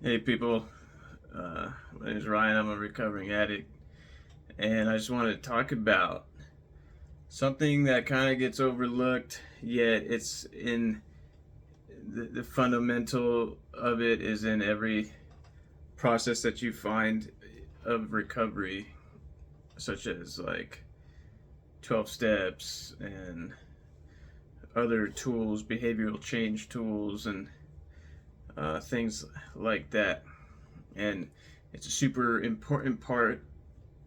Hey people, my name is Ryan. I'm a recovering addict, and I just wanted to talk about something that kind of gets overlooked, yet it's in the fundamental of it is in every process that you find of recovery, such as like 12 steps and other tools, behavioral change tools, and things like that. And it's a super important part,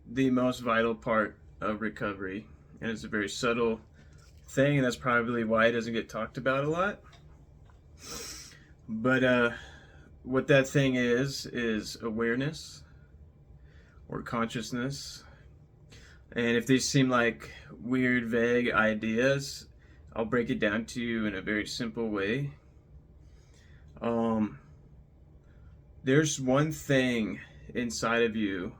the most vital part of recovery, and it's a very subtle thing, and that's probably why it doesn't get talked about a lot. But what that thing is awareness or consciousness. And if these seem like weird, vague ideas, I'll break it down to you in a very simple way. Um, there's one thing inside of you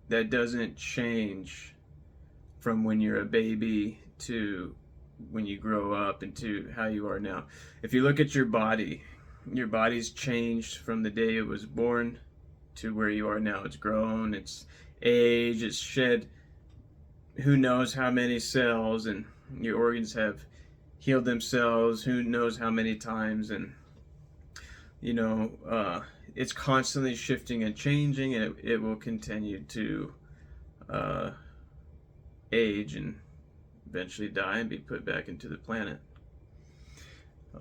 that doesn't change from when you're a baby to when you grow up and to how you are now. If you look at your body's changed from the day it was born to where you are now. It's grown, it's aged, it's shed who knows how many cells, and your organs have healed themselves who knows how many times, and you know, it's constantly shifting and changing, and it will continue to uh, age and eventually die and be put back into the planet.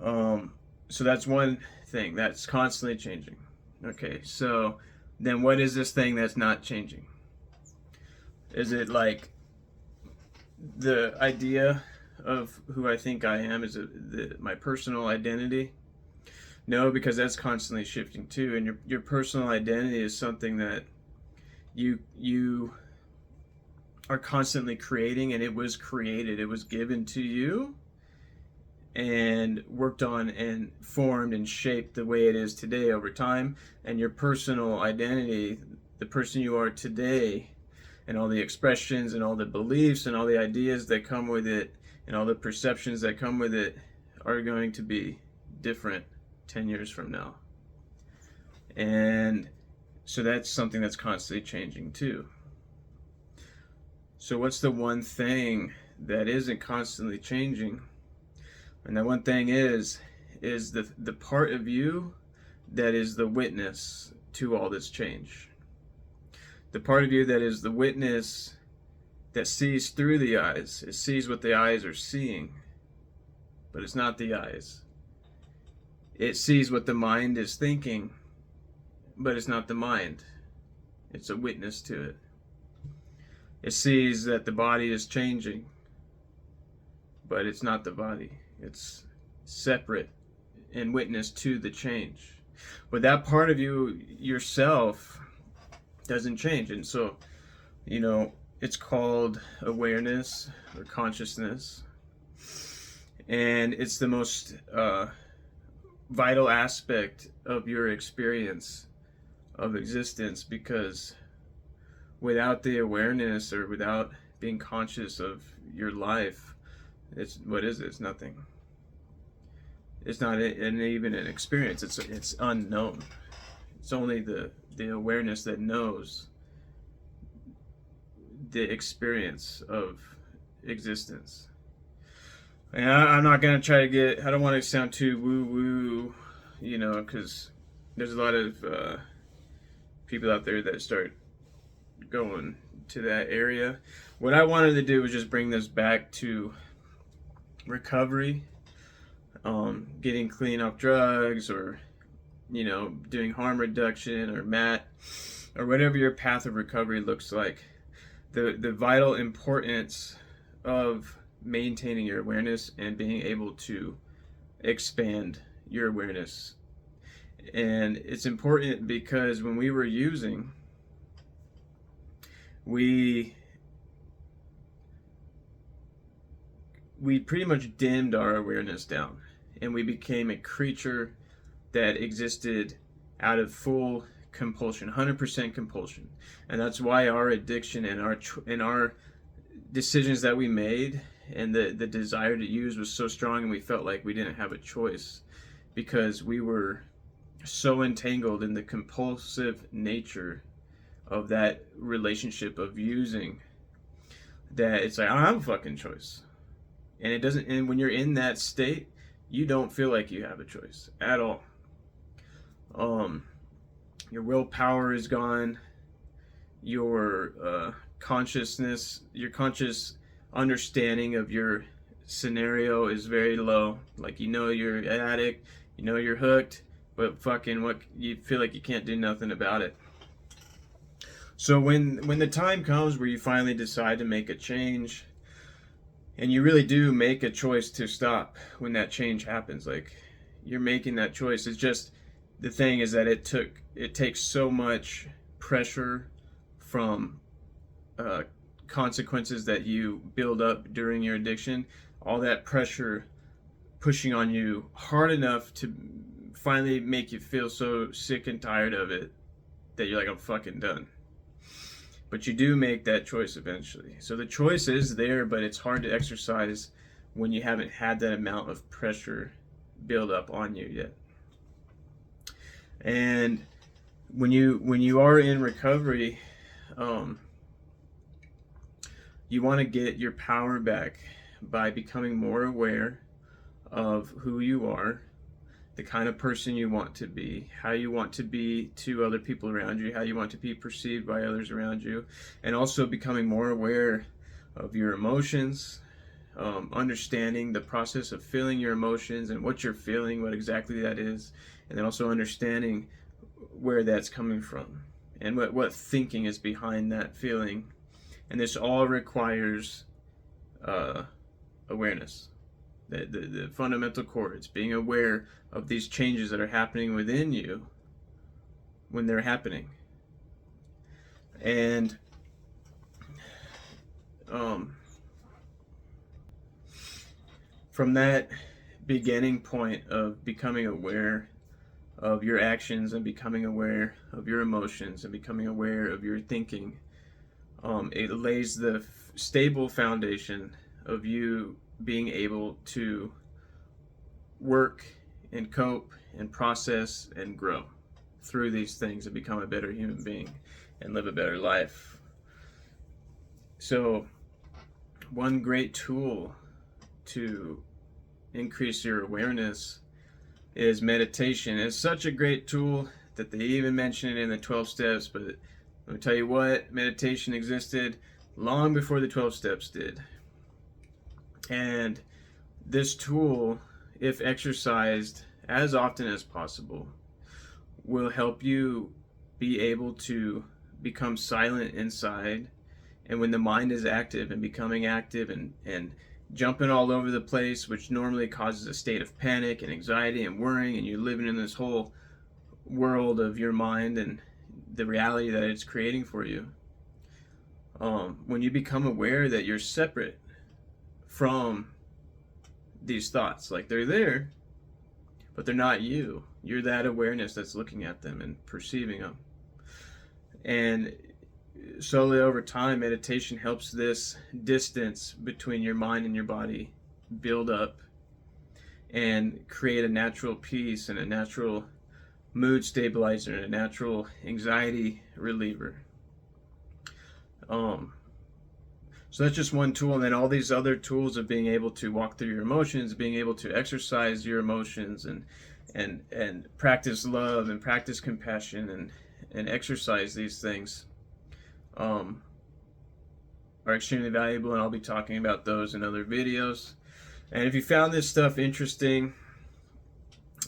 So that's one thing that's constantly changing. Okay, so then what is this thing that's not changing? Is it like the idea of who I think I am? Is it my personal identity? No, because that's constantly shifting too, and your personal identity is something that you are constantly creating, and it was created, it was given to you and worked on and formed and shaped the way it is today over time. And your personal identity, the person you are today, and all the expressions and all the beliefs and all the ideas that come with it and all the perceptions that come with it are going to be different 10 years from now. And so that's something that's constantly changing too. So what's the one thing that isn't constantly changing? And that one thing is the part of you that is the witness to all this change. The part of you that is the witness that sees through the eyes. It sees what the eyes are seeing, but it's not the eyes. It sees what the mind is thinking, but it's not the mind. It's a witness to it. It sees that the body is changing, but it's not the body. It's separate and witness to the change. But that part of you yourself doesn't change. And so, it's called awareness or consciousness. And it's the most vital aspect of your experience of existence, because without the awareness or without being conscious of your life, it's nothing. It's not even an experience. It's unknown. It's only the awareness that knows the experience of existence. And I'm not gonna try to I don't want to sound too woo woo, because there's a lot of people out there that start going to that area. What I wanted to do was just bring this back to recovery, getting clean off drugs, or doing harm reduction or MAT, or whatever your path of recovery looks like. The vital importance of maintaining your awareness and being able to expand your awareness. And it's important because when we were using, we pretty much dimmed our awareness down, and we became a creature that existed out of full compulsion, 100% compulsion. And that's why our addiction and our decisions that we made and the desire to use was so strong, and we felt like we didn't have a choice, because we were so entangled in the compulsive nature of that relationship of using, that it's like, I don't have a fucking choice. And it doesn't, and when you're in that state, you don't feel like you have a choice at all. Your willpower is gone. Your consciousness, your conscious understanding of your scenario is very low. Like, you know you're an addict, you know you're hooked, but fucking what, you feel like you can't do nothing about it. So when the time comes where you finally decide to make a change, and you really do make a choice to stop, when that change happens, like, you're making that choice. It's just, the thing is that it takes so much pressure from consequences that you build up during your addiction, all that pressure pushing on you hard enough to finally make you feel so sick and tired of it that you're like, I'm fucking done. But you do make that choice eventually. So the choice is there, but it's hard to exercise when you haven't had that amount of pressure build up on you yet. And when you are in recovery, you want to get your power back by becoming more aware of who you are, the kind of person you want to be, how you want to be to other people around you, how you want to be perceived by others around you, and also becoming more aware of your emotions, understanding the process of feeling your emotions and what you're feeling, what exactly that is, and then also understanding where that's coming from and what thinking is behind that feeling. And this all requires awareness. The fundamental core, it's being aware of these changes that are happening within you when they're happening. And from that beginning point of becoming aware of your actions and becoming aware of your emotions and becoming aware of your thinking, it lays the stable foundation of you being able to work and cope and process and grow through these things and become a better human being and live a better life. So one great tool to increase your awareness is meditation. It's such a great tool that they even mention it in the 12 steps, but let me tell you what, meditation existed long before the 12 steps did. And this tool, if exercised as often as possible, will help you be able to become silent inside. And when the mind is active and becoming active and jumping all over the place, which normally causes a state of panic and anxiety and worrying, and you're living in this whole world of your mind and the reality that it's creating for you, when you become aware that you're separate from these thoughts, like they're there, but they're not you. You're that awareness that's looking at them and perceiving them. And slowly over time, meditation helps this distance between your mind and your body build up and create a natural peace and a natural mood stabilizer and a natural anxiety reliever. So that's just one tool, and then all these other tools of being able to walk through your emotions, being able to exercise your emotions, and practice love and practice compassion and exercise these things are extremely valuable, and I'll be talking about those in other videos. And if you found this stuff interesting,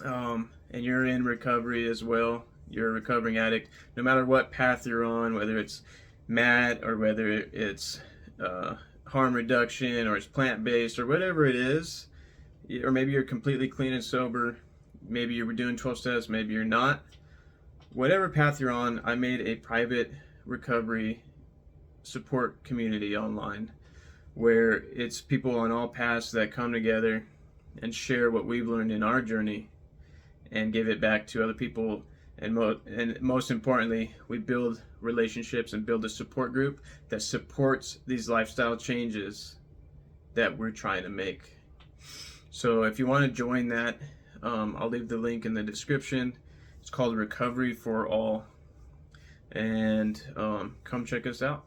and you're in recovery as well, you're a recovering addict, no matter what path you're on, whether it's MAT or whether it's harm reduction or it's plant-based or whatever it is, or maybe you're completely clean and sober, maybe you were doing 12 steps, maybe you're not, whatever path you're on, I made a private recovery support community online where it's people on all paths that come together and share what we've learned in our journey and give it back to other people. And most importantly, we build relationships and build a support group that supports these lifestyle changes that we're trying to make. So if you want to join that, I'll leave the link in the description. It's called Recovery for All. And come check us out.